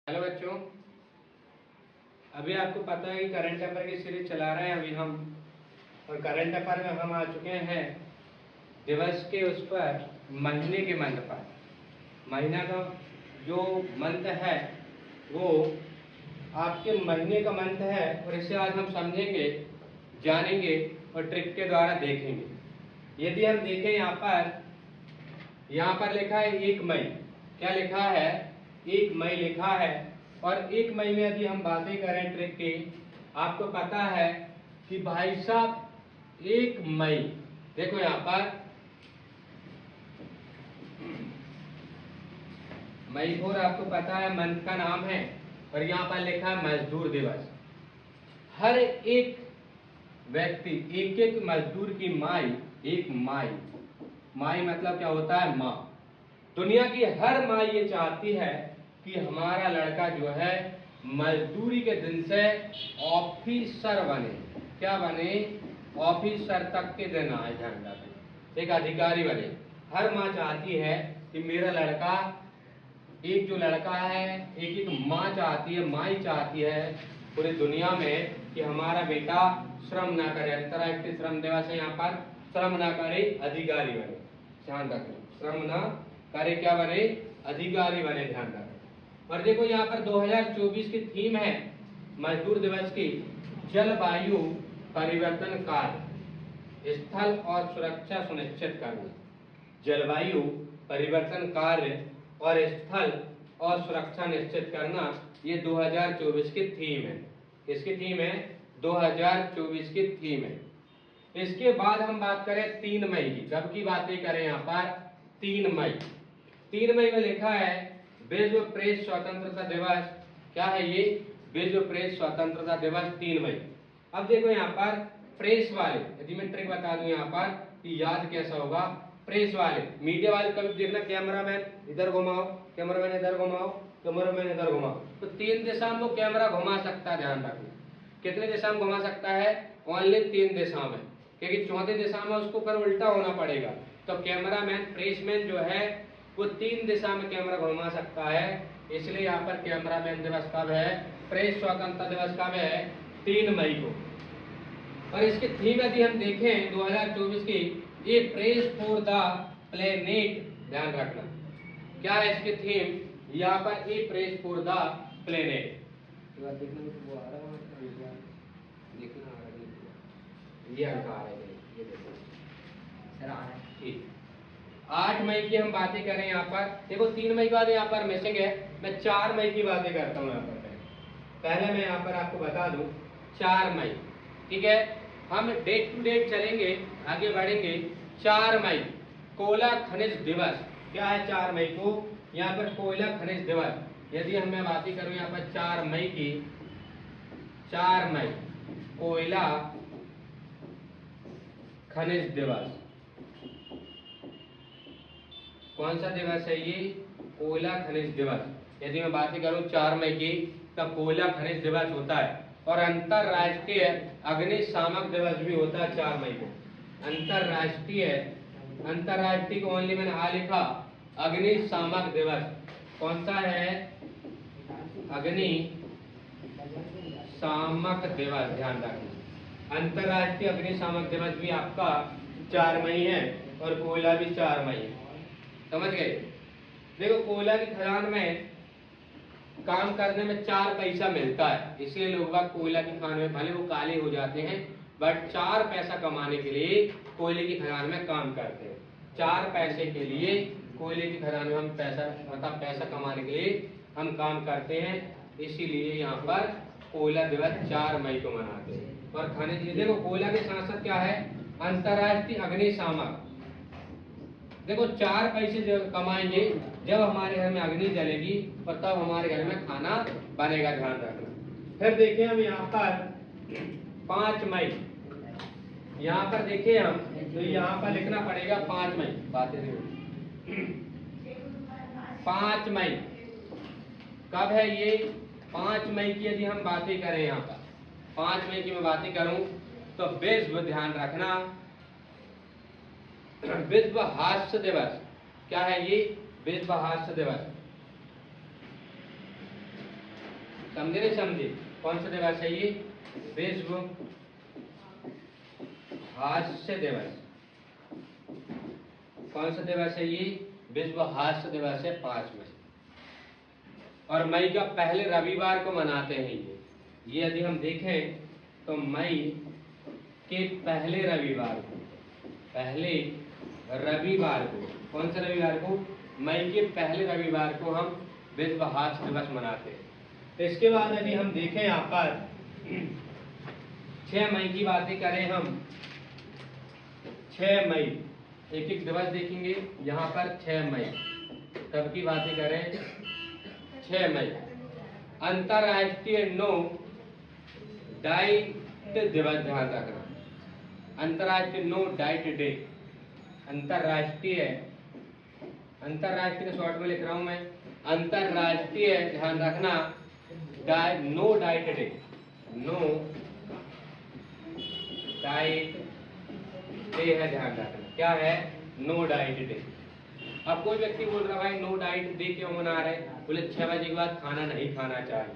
Hello बच्चों, अभी आपको पता है कि करंट अफेयर की सीरीज चला रहे हैं अभी हम। और करंट अफेयर में हम आ चुके हैं दिवस के उस पर महीने के मंथ पर। महीना का जो मंथ है वो आपके महीने का मंथ है और इसे आज हम समझेंगे, जानेंगे और ट्रिक के द्वारा देखेंगे। यदि हम देखें यहाँ पर लिखा है 1 मई। क्या लिखा है? 1 मई लिखा है। और 1 मई में यदि हम बातें करें ट्रिक की, आपको पता है कि भाई साहब 1 मई, देखो यहाँ पर मई 4 आपको पता है मंथ का नाम है। और यहाँ पर लिखा है मजदूर दिवस। हर एक व्यक्ति, एक एक मजदूर की माई, एक माई, माई मतलब क्या होता है? माँ। दुनिया की हर माँ ये चाहती है कि हमारा लड़का जो है मजदूरी के दिन से ऑफिसर बने। क्या बने? ऑफिसर तक के दिन आए, ध्यान रखें, एक अधिकारी बने। हर माँ चाहती है कि मेरा लड़का, एक जो लड़का है, एक एक माँ चाहती है, माँ ही चाहती है पूरी दुनिया में कि हमारा बेटा श्रम ना करे। अंतर्राष्ट्रीय श्रम दिवस है यहाँ पर। श्रम ना करे, अधिकारी बने। ध्यान रखें, श्रम ना करे, क्या बने? अधिकारी बने। ध्यान रखें। और देखो यहाँ पर 2024 की थीम है मजदूर दिवस की, जलवायु परिवर्तन कार्य, स्थल और सुरक्षा सुनिश्चित करना। जलवायु परिवर्तन कार्य और स्थल और सुरक्षा निश्चित करना, ये 2024 की थीम है। इसकी थीम है 2024 की थीम है। इसके बाद हम बात करें 3 मई की। कब की बातें करें यहाँ पर? 3 मई। 3 मई में लिखा है विश्व प्रेस स्वतंत्रता दिवस। क्या है ये? विश्व प्रेस स्वतंत्रता दिवस 3 मई। अब देखो यहाँ पर प्रेस वाले, यदि मैं ट्रिक बता दूं यहाँ पर कि याद कैसा होगा। प्रेस वाले, मीडिया वाले, कभी देखना कैमरामैन इधर घुमाओ, कैमरामैन इधर घुमाओ, कैमरामैन इधर घुमाओ, तो 3 दिशा में वो कैमरा घुमा सकता है। ध्यान रखना, कितने दिशा में घुमा सकता है? ओनली 3 दिशा में, क्योंकि चौथी दिशा में उसको फिर उल्टा होना पड़ेगा। तो कैमरामैन, प्रेसमैन जो है वो 3 दिशा में कैमरा घुमा सकता है। इसलिए यहाँ पर कैमरामैन दिवस कब है? प्रेस स्वतंत्रता दिवस कब है? 3 मई को। और इसकी थीम यदि हम देखें 2024 की, ए प्रेस फॉर द प्लेनेट। ध्यान रखना, क्या है इसकी थीम? यहाँ पर ए प्रेस फॉर द प्लेनेट। देखना, वो आ रहा है, देखना आ रहा है, ये अंक आ रहे हैं, ये देखो सर आ रहा है। ठीक, 8 मई की हम बातें करें यहाँ पर। देखो 3 मई के बाद यहाँ पर मिसिंग है। मैं 4 मई की बातें करता हूँ यहाँ पर। पहले मैं यहाँ पर आपको बता दूं 4 मई, ठीक है। हम डेट टू डेट चलेंगे, आगे बढ़ेंगे। 4 मई कोयला खनिज दिवस। क्या है 4 मई को? यहाँ पर कोयला खनिज दिवस। यदि हम मैं बातें करूं यहाँ पर 4 मई की, 4 मई कोयला खनिज दिवस। कौन सा दिवस है ये? कोयला खनिज दिवस। यदि मैं बातें करूं 4 मई की, तब कोयला खनिज दिवस होता है। और अंतरराष्ट्रीय अग्निशामक दिवस भी होता है 4 मई को। अंतरराष्ट्रीय, अंतरराष्ट्रीय को ओनली मैंने आ लिखा, अग्निशामक दिवस। कौन सा है? अग्निशामक दिवस। ध्यान रखना, अंतरराष्ट्रीय अग्निशामक दिवस भी आपका 4 मई है और कोयला भी 4 मई है। समझ गए? देखो कोयला की खदान में काम करने में 4 पैसा मिलता है, इसलिए लोग बाग कोयला की खान में, भले वो काले हो जाते हैं, बट 4 पैसा कमाने के लिए कोयले की खदान में काम करते हैं। 4 पैसे के लिए कोयले की खदान में हम पैसा, मतलब पैसा कमाने के लिए हम काम करते हैं। इसीलिए यहाँ पर कोयला दिवस 4 मई को मनाते हैं। और खनिज, देखो कोयला के साथ साथ क्या है? अंतरराष्ट्रीय अग्निशामक। देखो 4 पैसे जब कमाएंगे जब हमारे घर में अग्नि जलेगी और तब हमारे घर में खाना बनेगा। ध्यान रखना। फिर देखिए हम यहाँ पर 5 मई, यहाँ पर देखिए हम, तो यहाँ पर लिखना पड़ेगा 5 मई। बातें 5 मई कब है ये? 5 मई की यदि हम बातें करें यहाँ पर, 5 मई की मैं बातें करूं तो विश्व, ध्यान रखना, विश्व हास्य दिवस। क्या है ये? विश्व हास्य दिवस। समझे नहीं समझे? कौन सा दिवस है ये? विश्व हास्य दिवस। कौन सा दिवस है ये? विश्व हास्य दिवस है 5 मई। और मई का पहले रविवार को मनाते हैं ये यदि हम देखें तो मई के पहले रविवार को, कौन सा रविवार को? मई के पहले रविवार को हम विश्व हास्य दिवस मनाते हैं। तो इसके बाद यदि हम देखें यहाँ पर 6 मई की बातें करें हम, 6 मई एक एक दिवस देखेंगे। यहाँ पर 6 मई तब की बातें करें, 6 मई अंतर्राष्ट्रीय नो डाइट दिवस, ध्यान रखना, अंतर्राष्ट्रीय नो डाइट डे। अंतर्राष्ट्रीय शॉर्ट में लिख रहा हूं मैं, अंतर्राष्ट्रीय, ध्यान रखना, no diet day, no diet day है, ध्यान रखना। क्या है? No diet day. अब कोई व्यक्ति बोल रहा भाई नो डाइट डे क्यों मना रहे? बोले 6 बजे के बाद खाना नहीं खाना चाहिए।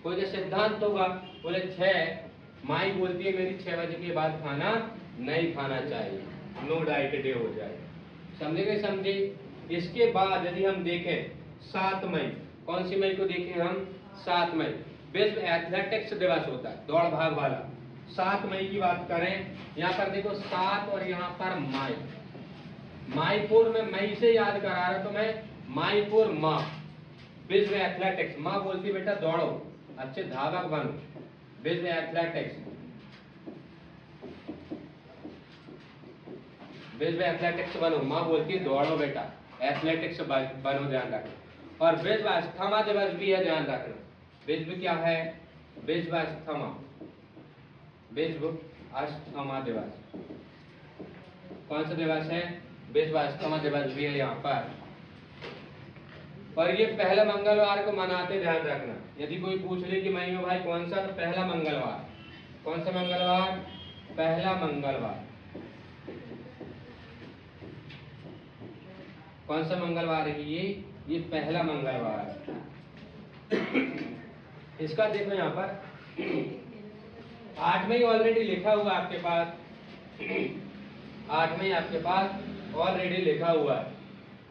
कोई जो सिद्धांत होगा, बोले 6 माई बोलती है मेरी 6 बजे के बाद खाना नहीं खाना चाहिए, नो डाइट डे हो जाए। समझे गए? समझे? इसके बाद यदि हम देखें 7 मई, कौन सी मई को देखें हम? 7 मई विश्व एथलेटिक्स दिवस होता है, दौड़ भाग वाला। 7 मई की बात करें, यहाँ पर देखो 7 और यहाँ पर माई, माईपुर में मई से याद करा रहा तो मैं माईपुर माँ, विश्व एथलेटिक्स। माँ बोलती बेटा दौड़ो, अच्छे धावक बनो, विश्व एथलेटिक्स, विश्व एथलेटिक्स बनो। माँ बोलती दौड़ो बेटा, एथलेटिक्स बनो, ध्यान रखना। और विश्व अस्थमा दिवस भी है, ध्यान रखना। विश्व क्या है? विश्व अस्थमा, विश्व अस्थमा दिवस। कौन सा दिवस है? विश्व अस्थमा दिवस भी है यहाँ पर। और ये पहला मंगलवार को मनाते, ध्यान रखना। यदि कोई पूछ ले कि मई में भाई कौन सा, तो पहला मंगलवार। कौन सा मंगलवार? पहला मंगलवार। कौन सा मंगलवार है ये पहला मंगलवार। इसका देखो यहाँ पर 8 मई ऑलरेडी लिखा हुआ आपके पास, 8 मई आपके पास ऑलरेडी लिखा हुआ है।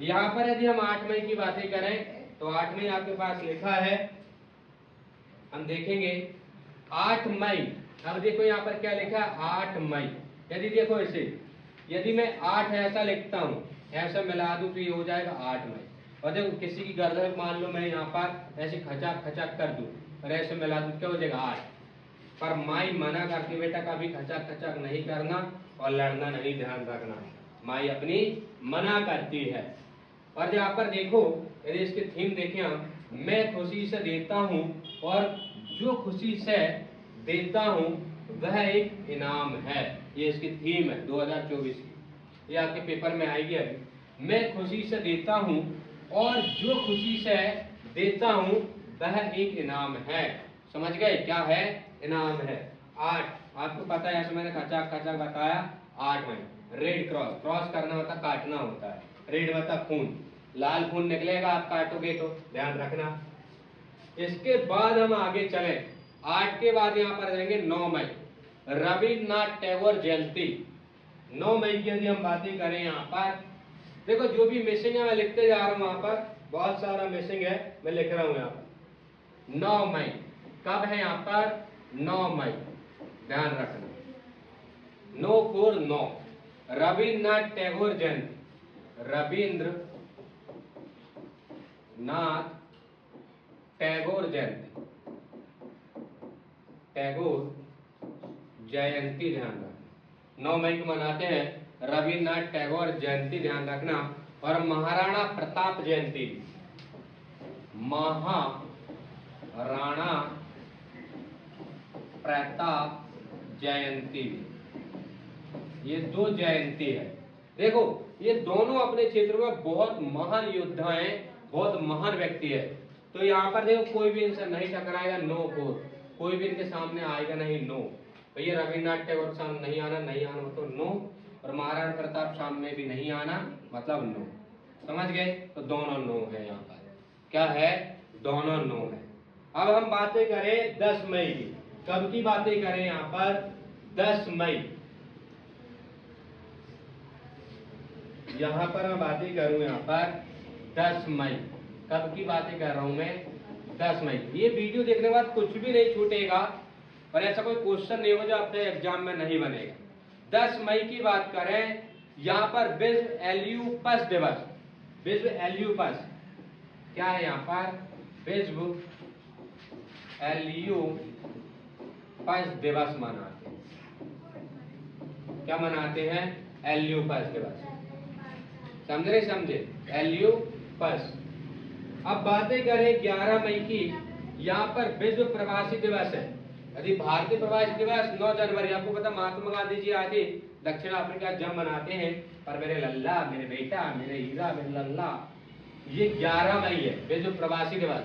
यहाँ पर यदि हम 8 मई की बातें करें तो 8 मई आपके पास लिखा है, हम देखेंगे 8 मई। अब देखो यहाँ पर क्या लिखा है? 8 मई। यदि देखो इसे, यदि मैं 8 ऐसा लिखता हूँ, ऐसा मिला दूं तो ये हो जाएगा 8 मई। और देखो किसी की गर्दन मान लो मैं यहाँ पर ऐसे खचाक खचाक कर दूं और ऐसे मिला दूं, क्या हो जाएगा? 8। पर माई मना करती बेटा कभी खचाक खचाक नहीं करना और लड़ना नहीं, ध्यान रखना। माई अपनी मना करती है। और यहाँ पर देखो, यदि इसकी थीम देखें हम, मैं खुशी से देता हूँ और जो खुशी से देता हूँ वह एक इनाम है। ये इसकी थीम है 2024 की, ये आपके पेपर में आएगी अभी। मैं खुशी से देता हूँ और जो खुशी से देता हूँ वह एक इनाम है। समझ गए? क्या है? इनाम है। 8 आपको पता है, ऐसे मैंने खचाक खचाक बताया। 8 मई रेड क्रॉस, क्रॉस करना होता काटना होता है, रेड मतलब खून, लाल खून निकलेगा आप काटोगे तो, ध्यान रखना। इसके बाद हम आगे चले, 8 के बाद यहाँ पर जाएंगे 9 मई, रविन्द्रनाथ टैगोर जयंती। 9 मई की यदि हम बातें करें, यहाँ पर देखो जो भी मिसिंग है मैं लिखते जा रहा हूँ, यहाँ पर बहुत सारा मिसिंग है, मैं लिख रहा हूँ यहाँ पर। 9 मई कब है? यहाँ पर 9 मई, ध्यान रखना। 9 रविन्द्रनाथ टैगोर जयंती, रविन्द्र नाथ टैगोर जयंती, टैगोर जयंती, ध्यान रखना। 9 मई को मनाते हैं रविन्द्रनाथ टैगोर जयंती, ध्यान रखना। और महाराणा प्रताप जयंती, महाराणा प्रताप जयंती, ये 2 जयंती है। देखो ये दोनों अपने क्षेत्र में बहुत महान योद्धा हैं, बहुत महान व्यक्ति है। तो यहाँ पर देखो कोई भी इनसे नहीं टकराएगा, नो कोर, कोई भी इनके सामने आएगा नहीं, नो। तो ये रविन्द्रनाथ टैगोर सामने नहीं आना तो नो, और महाराणा प्रताप सामने भी नहीं आना मतलब नो। समझ गए? तो दोनों नो है यहाँ पर। क्या है? दोनों नो है। अब हम बातें करें 10 मई की। कब की बातें करें यहाँ पर? 10 मई। यहाँ पर मैं बातें करूं यहाँ पर 10 मई। कब की बातें कर रहा हूं मैं? 10 मई। ये वीडियो देखने के बाद कुछ भी नहीं छूटेगा और ऐसा कोई क्वेश्चन नहीं होगा जो आपके एग्जाम में नहीं बनेगा। 10 मई की बात करें, यहाँ पर विश्व एल्यूपस दिवस। विश्व एल्यूपस क्या है यहाँ पर? विश्व एल्यूपस दिवस मनाते हैं। क्या मनाते हैं? एल्यूपस दिवस। समझ रहे? समझे? एल्यूपस। अब बातें करें 11 मई की, यहाँ पर विश्व प्रवासी दिवस है। यदि भारतीय प्रवासी दिवस 9 जनवरी। आपको पता महात्मा गांधी जी आके दक्षिण अफ्रीका जब मनाते हैं, पर मेरे लल्ला, मेरे बेटा, मेरे हीरा, मेरे लल्ला, ये 11 मई है विश्व प्रवासी दिवस।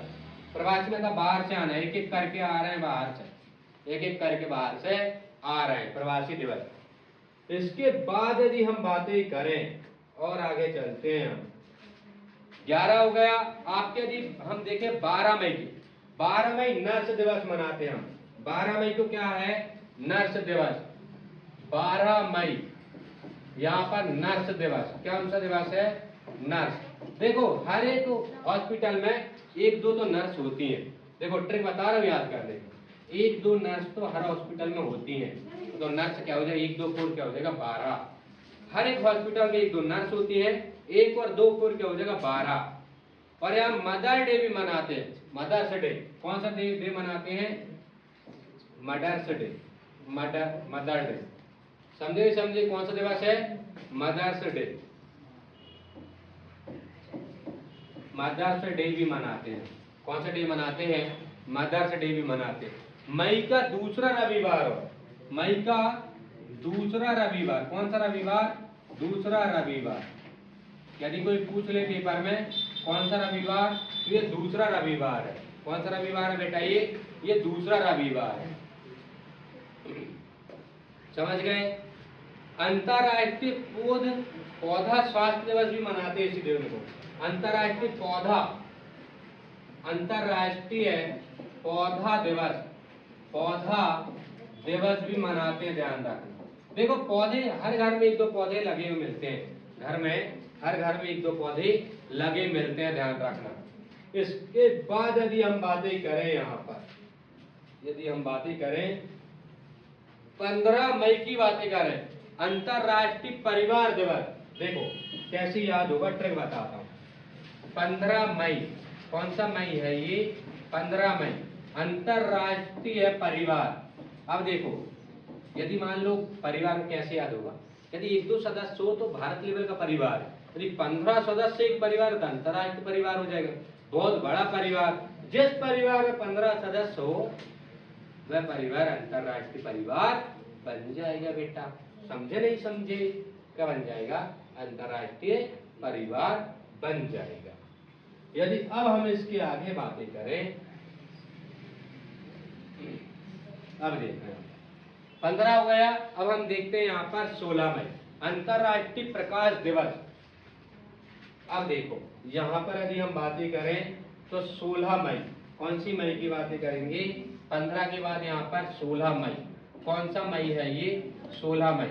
प्रवासी मतलब बाहर से आना, एक एक करके आ रहे हैं बाहर से, एक एक करके बाहर से आ रहे हैं, प्रवासी दिवस। इसके बाद यदि हम बातें करें और आगे चलते हैं, हम 11 हो गया। आपके यदि हम देखें 12 मई की, 12 मई नर्स दिवस मनाते हैं हम। 12 मई को क्या है? नर्स दिवस। 12 मई यहाँ पर नर्स दिवस। क्या सा दिवस है? नर्स। देखो हर एक हॉस्पिटल में एक दो तो नर्स होती हैं। देखो ट्रिक बता रहा हूँ याद करने की, एक दो नर्स तो हर हॉस्पिटल में होती हैं। तो नर्स क्या हो जाएगा? 1 2 4 क्या हो जाएगा? 12। हर एक हॉस्पिटल में 1 2 नर्स होती है, 1 और 2 4 क्या हो जाएगा? 12। और यहाँ मदर डे भी मनाते हैं। Mother's day. कौन सा डे मनाते हैं? Mother's day. Mother day. समझे? समझे? कौन सा दिवस है? Mother's day. मदर्स डे भी मनाते हैं। कौन सा डे मनाते हैं? मदर्स डे भी मनाते हैं। मई का दूसरा रविवार हो, मई का दूसरा रविवार। कौन सा रविवार? दूसरा रविवार। यदि कोई पूछ ले पेपर में कौन सा रविवार, तो ये दूसरा रविवार है। कौन सा रविवार है बेटा? ये दूसरा रविवार है। समझ गए? अंतरराष्ट्रीय पौधा स्वास्थ्य दिवस भी मनाते हैं इसी दिन को। अंतरराष्ट्रीय पौधा दिवस, पौधा दिवस भी मनाते हैं। ध्यान रखना। देखो पौधे हर घर में 1 2 पौधे लगे हुए मिलते हैं। घर में हर घर में 1 2 पौधे लगे मिलते हैं। ध्यान रखना। इसके बाद यदि हम बातें करें, यहाँ पर यदि हम बातें करें 15 मई की बातें करें, अंतरराष्ट्रीय परिवार दिवस। देखो कैसे याद होगा, ट्रिक बताता हूँ। 15 मई, कौन सा मई है ये? 15 मई अंतरराष्ट्रीय परिवार। अब देखो यदि मान लो परिवार में कैसे याद होगा, यदि 1 2 सदस्य हो तो भारत लेवल का परिवार है, यदि 15 सदस्य एक परिवार तो अंतरराष्ट्रीय परिवार हो जाएगा, बहुत बड़ा परिवार। जिस परिवार में 15 सदस्य हो वह परिवार अंतरराष्ट्रीय परिवार बन जाएगा बेटा। समझे? नहीं समझे? क्या बन जाएगा? अंतरराष्ट्रीय परिवार बन जाएगा। यदि अब हम इसके आगे बातें करें, अब देखते हैं 15 हो गया। अब हम देखते हैं यहाँ पर 16 मई अंतरराष्ट्रीय प्रकाश दिवस। अब देखो यहाँ पर यदि हम बातें करें तो 16 मई, कौन सी मई की बातें करेंगे? 15 के बाद यहाँ पर 16 मई। कौन सा मई है ये? 16 मई।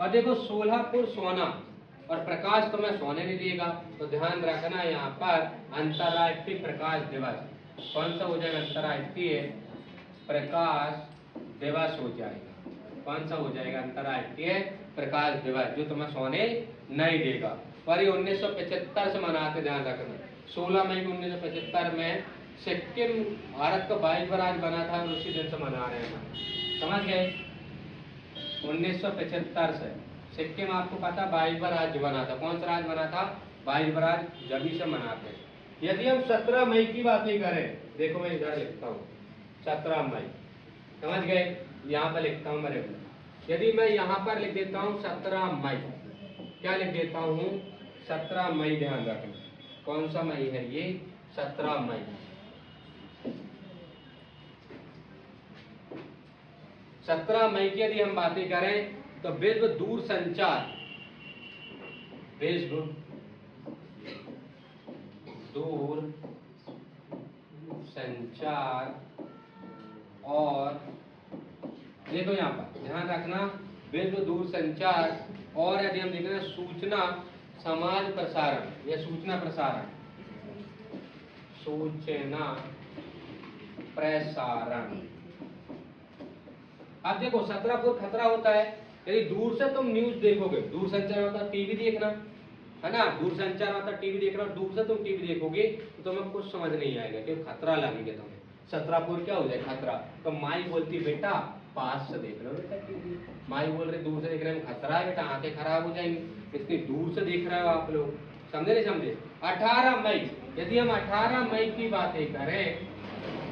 और देखो 16 पुर सोना और प्रकाश तो मैं सोने नहीं देगा, तो ध्यान रखना यहाँ पर अंतरराष्ट्रीय प्रकाश दिवस। कौन सा हो जाएगा? अंतरराष्ट्रीय प्रकाश दिवस हो जाएगा। कौन सा हो जाएगा? अंतरराष्ट्रीय प्रकाश दिवस, जो तुम्हें सोने नहीं देगा। और ये 1975 से मनाते, ध्यान रखना। 16 मई को 1975 में सिक्किम भारत का 22वां राज्य बना था और उसी दिन से मना रहे हैं। समझ गए? 1975 से सिक्किम आपको पता 22वां राज्य बना था। कौन सा राज्य बना था? 22वां राज्य, जब से मनाते हैं। यदि हम 17 मई की बातें करें, देखो मैं इधर लिखता हूँ 17 मई। समझ गए? यहाँ पर लिखता हूँ मेरे को। यदि मैं यहाँ पर लिख देता हूँ 17 मई, क्या लिख देता हूँ? 17 मई। ध्यान रखना कौन सा मई है ये? 17 मई। 17 मई की यदि हम बातें करें तो विश्व दूरसंचार संचार और, देखो यहाँ पर ध्यान रखना, विश्व दूरसंचार और यदि हम देख रहे हैं सूचना समाज प्रसारण या सूचना प्रसारण, सूचना प्रसारण। अब देखो 17 फुट खतरा होता है, यदि दूर से तुम न्यूज देखोगे, दूरसंचार मतलब टीवी देखना है ना, दूरसंचार मतलब टीवी देखना, और दूर से तुम टीवी देखोगे तो तुम्हें कुछ समझ नहीं आएगा क्योंकि खतरा लगेगा तुम्हें। 17 फुट क्या हो जाए खतरा, तो माई बोलती बेटा पास से देख लो बेटा टीवी, माई बोल रहे दूर से देख रहे हैं खतरा है बेटा, आंखें खराब हो जाएंगी, इतनी दूर से देख रहे हो आप लोग, समझे नहीं समझे। 18 मई, यदि हम 18 मई की बातें करें,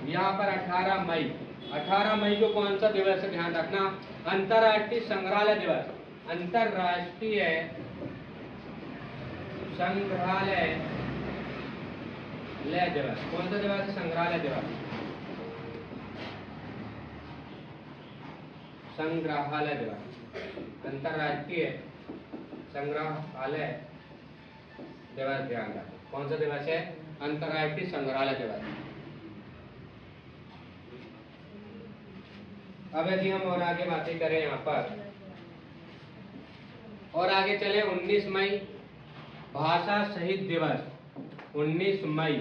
यहाँ पर 18 मई, 18 मई को कौन सा दिवस है ध्यान रखना, अंतर्राष्ट्रीय संग्रहालय दिवस, अंतर्राष्ट्रीय संग्रहालय दिवस। कौन सा दिवस है, संग्रहालय दिवस, संग्रहालय दिवस, अंतर्राष्ट्रीय संग्रहालय दिवस, ध्यान रखें कौन सा दिवस है, अंतर्राष्ट्रीय संग्रहालय दिवस। अब यदि हम और आगे बातें करें यहाँ पर और आगे चले, 19 मई भाषा शहीद दिवस, 19 मई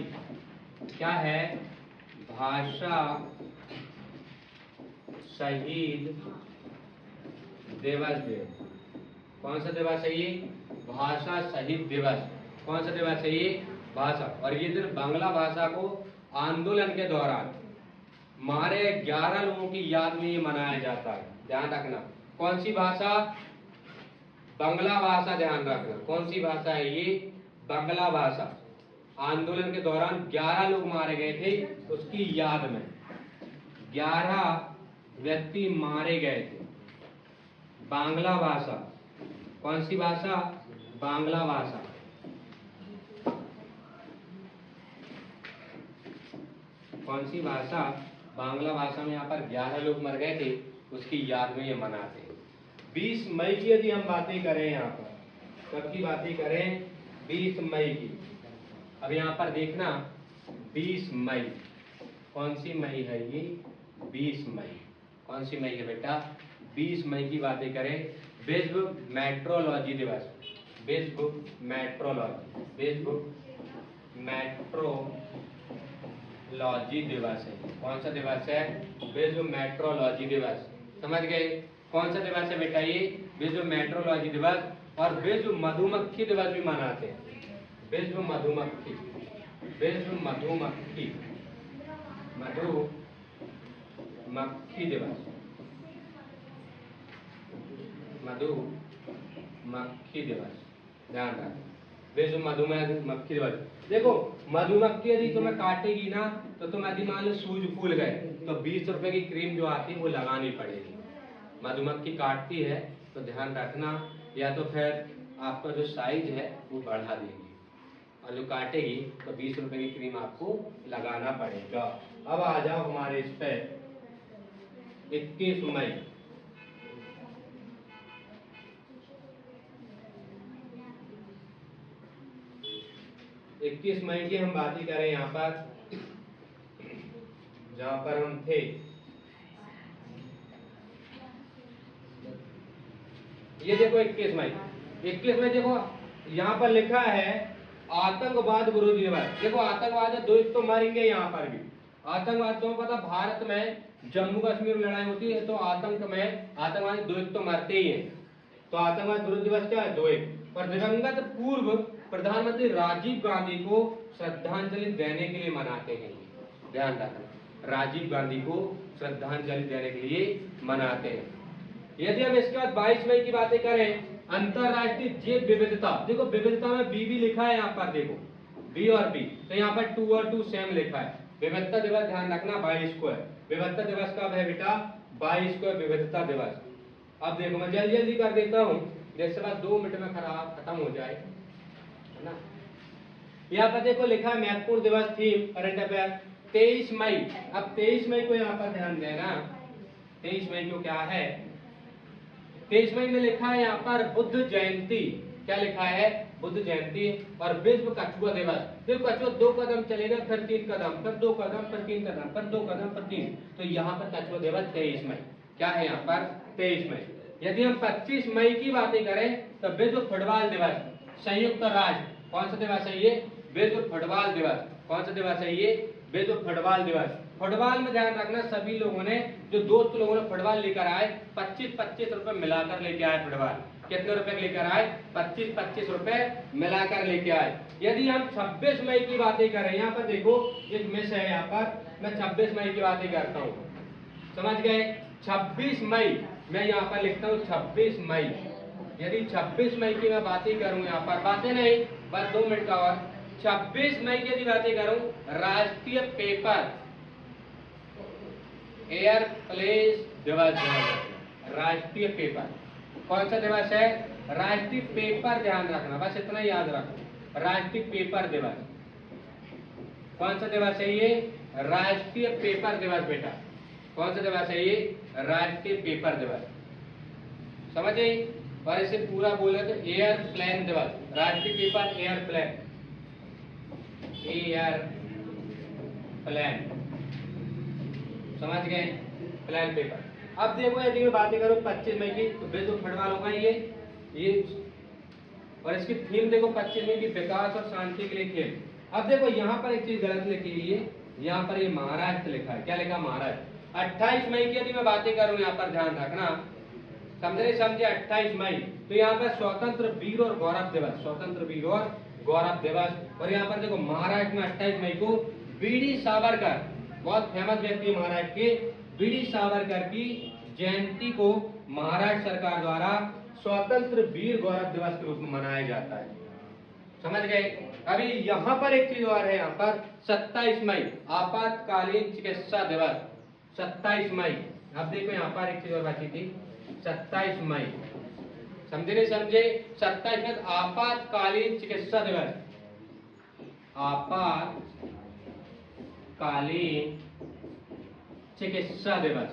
क्या है, भाषा शहीद दिवस। कौन सा दिवस है ये, भाषा शहीद दिवस। कौन सा दिवस है ये, भाषा, और ये दिन बांग्ला भाषा को आंदोलन के दौरान मारे 11 लोगों की याद में ये मनाया जाता है, ध्यान रखना। कौन सी भाषा, बांग्ला भाषा, ध्यान रखना कौन सी भाषा है ये, बांग्ला भाषा। आंदोलन के दौरान 11 लोग मारे गए थे, उसकी याद में 11 व्यक्ति मारे गए थे। बांग्ला भाषा, कौन सी भाषा, बांग्ला भाषा। कौन सी भाषा, बांग्ला भाषा में यहाँ पर 11 लोग मर गए थे, उसकी याद में ये मनाते हैं। 20 मई की यदि हम बातें करें, यहाँ पर कब की बातें करें, 20 मई की। अब यहाँ पर देखना 20 मई, कौन सी मई है ये, 20 मई, कौन सी मई है बेटा, 20 मई की बातें करें, विश्व मेट्रोलॉजी दिवस, विश्व मेट्रोलॉजी, विश्व मेट्रोलॉजी दिवस है। कौन सा दिवस है, विश्व मेट्रोलॉजी दिवस, समझ गए। कौन सा दिवस है बेटा ये, विश्व मेट्रोलॉजी दिवस। और विश्व मधुमक्खी दिवस भी मनाते हैं, विश्व मधुमक्खी, विश्व मधुमक्खी, मधुमक्खी दिवस, मधुमक्खी दिवस, ध्यान रखें, विश्व मधुमक्खी दिवस। देखो मधुमक्खी यदि तुम्हें काटेगी ना, तो तुम यदि मान लो सूज फूल गए तो 20 रुपए की क्रीम जो आती है वो लगानी पड़ेगी। मधुमक्खी काटती है तो ध्यान रखना, या तो फिर आपका जो साइज है वो बढ़ा देगी, और जो काटेगी तो 20 रुपए की क्रीम आपको लगाना पड़ेगा। अब आ जाओ हमारे इस पे 21 मई, 21 मई की हम बातें करें यहाँ पर, जहाँ पर हम थे, ये देखो 21 मई, 21 मई देखो यहाँ पर लिखा है आतंकवाद विरोधी दिवस। देखो आतंकवाद दो एक तो मरेंगे यहाँ पर भी, आतंकवाद तो पता भारत में जम्मू कश्मीर में लड़ाई होती है तो आतंकवाद दो एक तो मरते ही हैं, तो आतंकवाद विरोधी दिवस क्या है, 2 एक। पर दिवंगत पूर्व प्रधानमंत्री राजीव गांधी को श्रद्धांजलि देने के लिए मनाते हैं, ध्यान रखना, राजीव गांधी को श्रद्धांजलि देने के लिए मनाते हैं। यदि हम इसके बाद 22 मई की बातें करें, अंतरराष्ट्रीय जैव विविधता। देखो विविधता में बी भी लिखा है यहाँ पर, देखो बी और बी, तो यहाँ पर 2 और 2 सेम लिखा है। विविधता दिवस ध्यान रखना 22 को है, विविधता दिवस कब है बेटा, 22 को है विविधता दिवस। अब देखो मैं जल्दी जल्दी कर देता हूँ, जैसे बात 2 मिनट में खत्म हो जाए, है ना। यहाँ पर देखो लिखा है महत्वपूर्ण दिवस थीम करंट अफेयर 23 मई। अब 23 मई को यहाँ पर ध्यान देना, 23 मई को क्या है, 23 मई में लिखा है यहाँ पर बुद्ध जयंती। क्या लिखा है, बुद्ध जयंती और विश्व कछुआ दिवस। देखो कछुआ 2 कदम चलेगा, फिर 3 कदम, फिर 2 कदम, फिर 3 कदम, फिर 2 कदम, फिर 3। तो यहाँ पर कछुआ दिवस 23 मई। क्या है यहाँ पर? 23 मई। यदि हम 25 मई की बातें करें तो विश्व फुटबॉल दिवस। संयुक्त राष्ट्र कौन सा दिवस है ये? विश्व फुटबॉल दिवस। कौन सा दिवस है ये? विश्व फुटबॉल दिवस। फुटबॉल में ध्यान रखना, सभी लोगों ने, जो दोस्त लोगों ने फुटबॉल लेकर आए, 25-25 रुपए मिलाकर लेके आए फुटबॉल। कितने रुपए लेकर आए? 25-25 रुपए मिलाकर लेके आए। यदि हम 26 मई की बातें करें, यहाँ पर देखो एक मिस है, यहाँ पर मैं 26 मई की बातें करता हूँ, समझ गए? 26 मई मैं यहाँ पर लिखता हूँ 26 मई। यदि 26 मई की मैं बातें करूँ, यहाँ पर बातें नहीं, बस 2 मिनट का और। 26 मई की यदि बातें करूँ, राष्ट्रीय पेपर एयरप्लेस दिवस। राष्ट्रीय पेपर कौन सा दिवस है? राष्ट्रीय पेपर, ध्यान रखना, बस इतना याद रखो। राष्ट्रीय पेपर दिवस कौन सा दिवस है ये? राष्ट्रीय पेपर दिवस बेटा। कौन सा दिवस है ये? राष्ट्रीय पेपर दिवस। समझे? और इसे पूरा बोले तो एयरप्लेन दिवस। राष्ट्रीय पेपर एयरप्लेन, एयरप्लेन, समझ गए? Plan paper. अब देखो यदि मैं बातें करूं 25 मई की, तो विश्व फुटबॉल होगा ये, और इसकी थीम देखो 25 मई की विकास और शांति के लिए खेल। अब देखो यहाँ पर एक चीज गलत लिखी हुई है, यहाँ पर ये महाराष्ट्र लिखा है। क्या लिखा? महाराष्ट्र। 28 मई की यदि मैं बातें करूं, यहाँ पर ध्यान रखना, समझे? 28 मई तो यहाँ पर स्वतंत्र वीर और गौरव दिवस। स्वतंत्र वीर और गौरव दिवस। और यहाँ पर देखो महाराष्ट्र में 28 मई को बीडी सावरकर, बहुत फेमस व्यक्ति है महाराष्ट्र के, बीडी सावरकर की जयंती को महाराष्ट्र सरकार द्वारा स्वतंत्र वीर गौरव दिवस के रूप में मनाया जाता है। समझ गए? अभी यहाँ पर एक चीज और है, यहाँ पर 27 मई आपातकालीन चिकित्सा दिवस। 27 मई, अब देखो यहाँ पर एक चीज और बची थी, 27 मई, समझे नहीं समझे? 27 मई आपातकालीन चिकित्सा दिवस। आपातकालीन चिकित्सा दिवस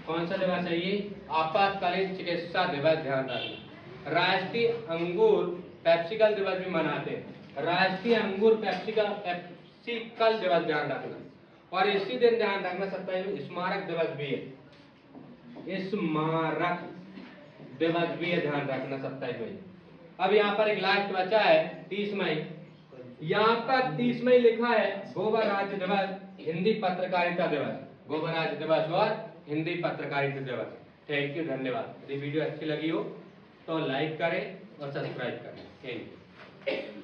कौन सा दिवस है ये? आपातकालीन चिकित्सा दिवस, ध्यान रखना। राष्ट्रीय अंगूर पेप्सिकल दिवस भी मनाते हैं। राष्ट्रीय अंगूर पेप्सिकल दिवस, ध्यान रखना। और इसी दिन ध्यान रखना 27 में स्मारक दिवस भी है। स्मारक दिवस भी है, ध्यान रखना 27 मई। अब यहाँ पर एक लास्ट बचा है 30 मई। यहाँ पर 30 मई लिखा है गोवा राज्य दिवस, हिंदी पत्रकारिता दिवस। गोवा राज्य दिवस और हिंदी पत्रकारिता दिवस। थैंक यू, धन्यवाद। यदि वीडियो अच्छी लगी हो तो लाइक करें और सब्सक्राइब करें। Thank you.